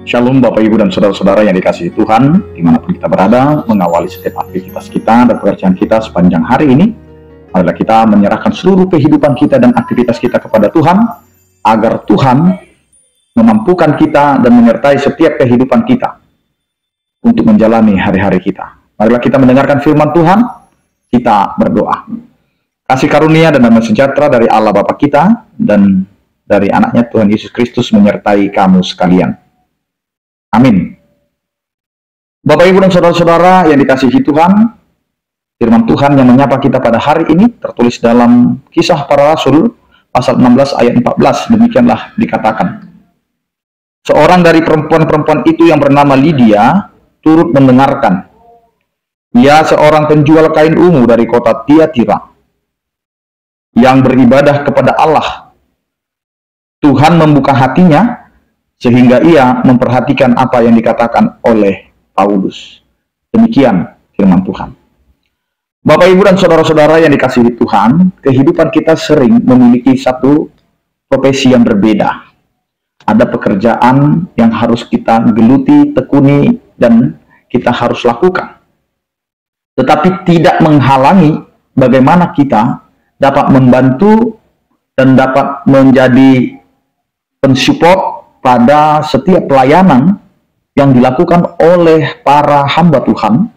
Shalom Bapak Ibu dan Saudara-saudara yang dikasihi Tuhan, dimanapun kita berada, mengawali setiap aktivitas kita dan pekerjaan kita sepanjang hari ini. Marilah kita menyerahkan seluruh kehidupan kita dan aktivitas kita kepada Tuhan, agar Tuhan memampukan kita dan menyertai setiap kehidupan kita untuk menjalani hari-hari kita. Marilah kita mendengarkan firman Tuhan, kita berdoa. Kasih karunia dan damai sejahtera dari Allah Bapa kita dan dari anaknya Tuhan Yesus Kristus menyertai kamu sekalian. Amin. Bapak Ibu dan Saudara-saudara yang dikasihi Tuhan, firman Tuhan yang menyapa kita pada hari ini tertulis dalam Kisah Para Rasul pasal 16 ayat 14. Demikianlah dikatakan. Seorang dari perempuan-perempuan itu yang bernama Lydia turut mendengarkan. Ia seorang penjual kain ungu dari kota Tiatira yang beribadah kepada Allah. Tuhan membuka hatinya sehingga ia memperhatikan apa yang dikatakan oleh Paulus. Demikian firman Tuhan. Bapak, Ibu, dan Saudara-saudara yang dikasihi Tuhan, kehidupan kita sering memiliki satu profesi yang berbeda. Ada pekerjaan yang harus kita geluti, tekuni, dan kita harus lakukan. Tetapi tidak menghalangi bagaimana kita dapat membantu dan dapat menjadi pensupport pada setiap pelayanan yang dilakukan oleh para hamba Tuhan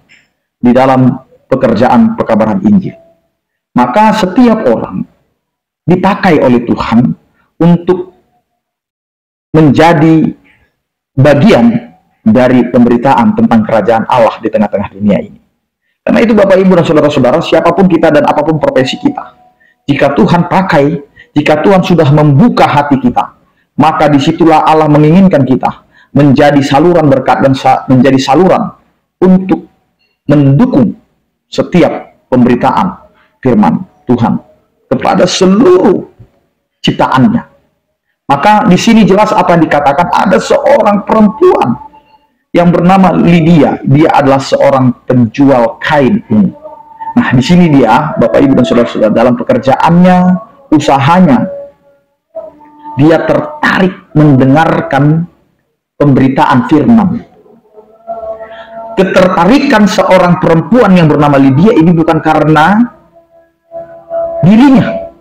di dalam pekerjaan pekabaran Injil. Maka setiap orang dipakai oleh Tuhan untuk menjadi bagian dari pemberitaan tentang kerajaan Allah di tengah-tengah dunia ini. Karena itu Bapak, Ibu, dan Saudara-saudara, siapapun kita dan apapun profesi kita, jika Tuhan pakai, jika Tuhan sudah membuka hati kita, maka disitulah Allah menginginkan kita menjadi saluran berkat dan menjadi saluran untuk mendukung setiap pemberitaan firman Tuhan kepada seluruh ciptaannya. Maka di sini jelas apa yang dikatakan, ada seorang perempuan yang bernama Lydia. Dia adalah seorang penjual kain ungu. Nah, di sini dia, Bapak, Ibu, dan Saudara-saudara, dalam pekerjaannya, usahanya, dia tertarik mendengarkan pemberitaan firman. Ketertarikan seorang perempuan yang bernama Lydia ini bukan karena dirinya,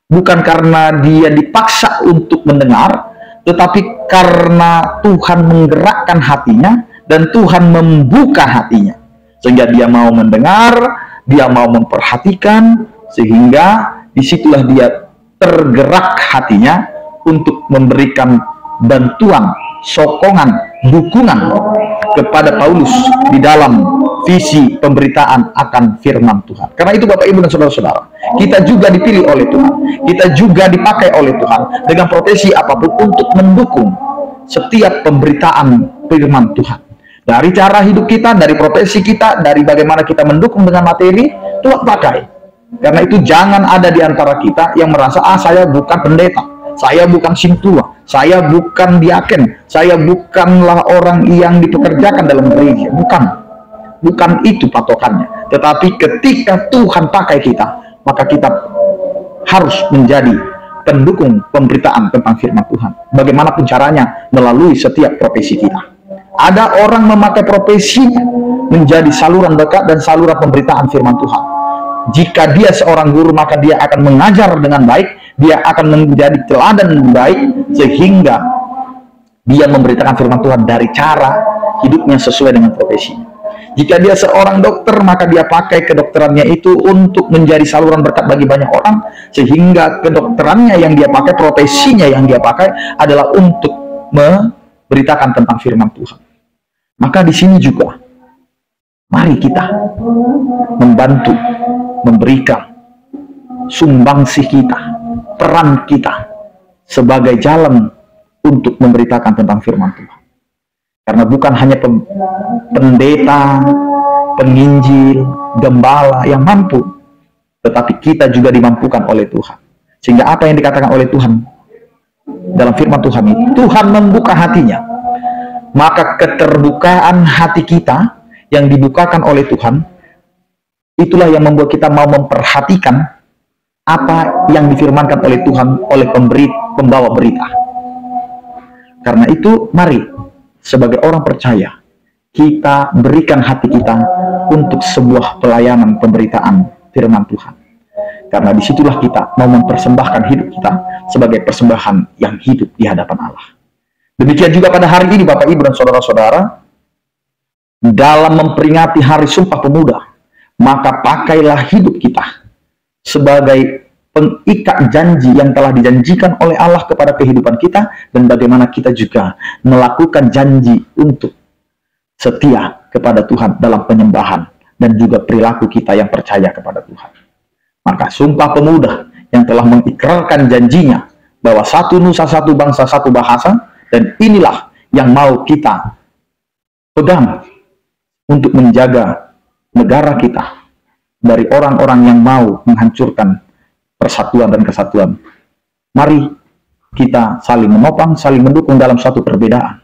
bukan karena dia dipaksa untuk mendengar, tetapi karena Tuhan menggerakkan hatinya dan Tuhan membuka hatinya, sehingga dia mau mendengar, dia mau memperhatikan, sehingga disitulah dia tergerak hatinya untuk memberikan bantuan, sokongan, dukungan kepada Paulus di dalam visi pemberitaan akan firman Tuhan. Karena itu Bapak, Ibu, dan Saudara-saudara, kita juga dipilih oleh Tuhan, kita juga dipakai oleh Tuhan dengan profesi apapun untuk mendukung setiap pemberitaan firman Tuhan. Dari cara hidup kita, dari profesi kita, dari bagaimana kita mendukung dengan materi, Tuhan pakai. Karena itu jangan ada di antara kita yang merasa, saya bukan pendeta, saya bukan sintua, saya bukan diaken, saya bukanlah orang yang dipekerjakan dalam gereja. Bukan itu patokannya. Tetapi ketika Tuhan pakai kita, maka kita harus menjadi pendukung pemberitaan tentang firman Tuhan. Bagaimanapun caranya, melalui setiap profesi kita. Ada orang memakai profesinya menjadi saluran berkat dan saluran pemberitaan firman Tuhan. Jika dia seorang guru, maka dia akan mengajar dengan baik, dia akan menjadi teladan yang baik, sehingga dia memberitakan firman Tuhan dari cara hidupnya sesuai dengan profesinya. Jika dia seorang dokter, maka dia pakai kedokterannya itu untuk menjadi saluran berkat bagi banyak orang, sehingga kedokterannya yang dia pakai, profesinya yang dia pakai adalah untuk memberitakan tentang firman Tuhan. Maka di sini juga, mari kita membantu, memberikan sumbangsih kita, peran kita sebagai jalan untuk memberitakan tentang firman Tuhan. Karena bukan hanya pendeta, penginjil, gembala yang mampu, tetapi kita juga dimampukan oleh Tuhan. Sehingga apa yang dikatakan oleh Tuhan dalam firman Tuhan itu, Tuhan membuka hatinya. Maka keterbukaan hati kita yang dibukakan oleh Tuhan, itulah yang membuat kita mau memperhatikan apa yang difirmankan oleh Tuhan oleh pembawa berita. Karena itu, mari sebagai orang percaya, kita berikan hati kita untuk sebuah pelayanan pemberitaan firman Tuhan. Karena disitulah kita mau mempersembahkan hidup kita sebagai persembahan yang hidup di hadapan Allah. Demikian juga pada hari ini Bapak Ibu dan saudara-saudara, dalam memperingati Hari Sumpah Pemuda, maka pakailah hidup kita sebagai pengikat janji yang telah dijanjikan oleh Allah kepada kehidupan kita, dan bagaimana kita juga melakukan janji untuk setia kepada Tuhan dalam penyembahan dan juga perilaku kita yang percaya kepada Tuhan. Maka Sumpah Pemuda yang telah mengikrarkan janjinya bahwa satu nusa, satu bangsa, satu bahasa, dan inilah yang mau kita pegang untuk menjaga negara kita dari orang-orang yang mau menghancurkan persatuan dan kesatuan. Mari kita saling menopang, saling mendukung dalam suatu perbedaan.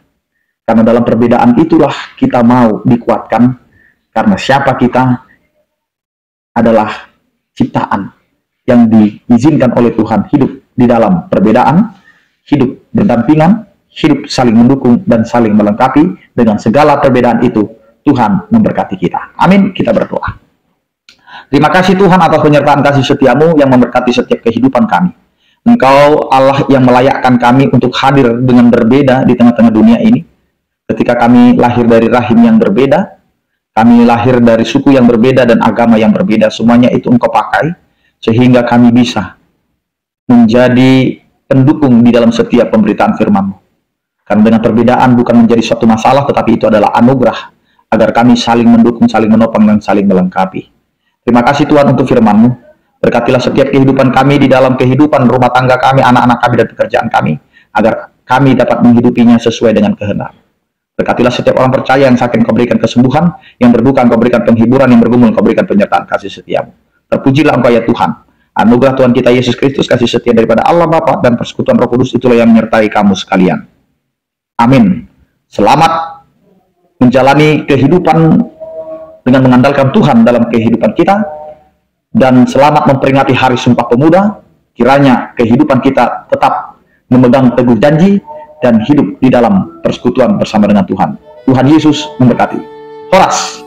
Karena dalam perbedaan itulah kita mau dikuatkan, karena siapa kita adalah ciptaan yang diizinkan oleh Tuhan hidup di dalam perbedaan, hidup berdampingan, hidup saling mendukung dan saling melengkapi. Dengan segala perbedaan itu, Tuhan memberkati kita. Amin. Kita berdoa. Terima kasih Tuhan atas penyertaan kasih setiamu yang memberkati setiap kehidupan kami. Engkau Allah yang melayakkan kami untuk hadir dengan berbeda di tengah-tengah dunia ini. Ketika kami lahir dari rahim yang berbeda, kami lahir dari suku yang berbeda dan agama yang berbeda, semuanya itu Engkau pakai, sehingga kami bisa menjadi pendukung di dalam setiap pemberitaan firman-Mu. Karena dengan perbedaan bukan menjadi suatu masalah, tetapi itu adalah anugerah, agar kami saling mendukung, saling menopang, dan saling melengkapi. Terima kasih Tuhan untuk firman-Mu. Berkatilah setiap kehidupan kami di dalam kehidupan rumah tangga kami, anak-anak kami, dan pekerjaan kami, agar kami dapat menghidupinya sesuai dengan kehendak. Berkatilah setiap orang percaya yang sakit, Kau berikan kesembuhan, yang berduka Kau berikan penghiburan, yang bergumul Kau berikan penyertaan kasih setiamu. Terpujilah Engkau ya Tuhan. Anugerah Tuhan kita Yesus Kristus, kasih setia daripada Allah Bapa dan persekutuan Roh Kudus itulah yang menyertai kamu sekalian. Amin. Selamat menjalani kehidupan dengan mengandalkan Tuhan dalam kehidupan kita, dan selamat memperingati Hari Sumpah Pemuda. Kiranya kehidupan kita tetap memegang teguh janji dan hidup di dalam persekutuan bersama dengan Tuhan. Tuhan Yesus memberkati. Horas.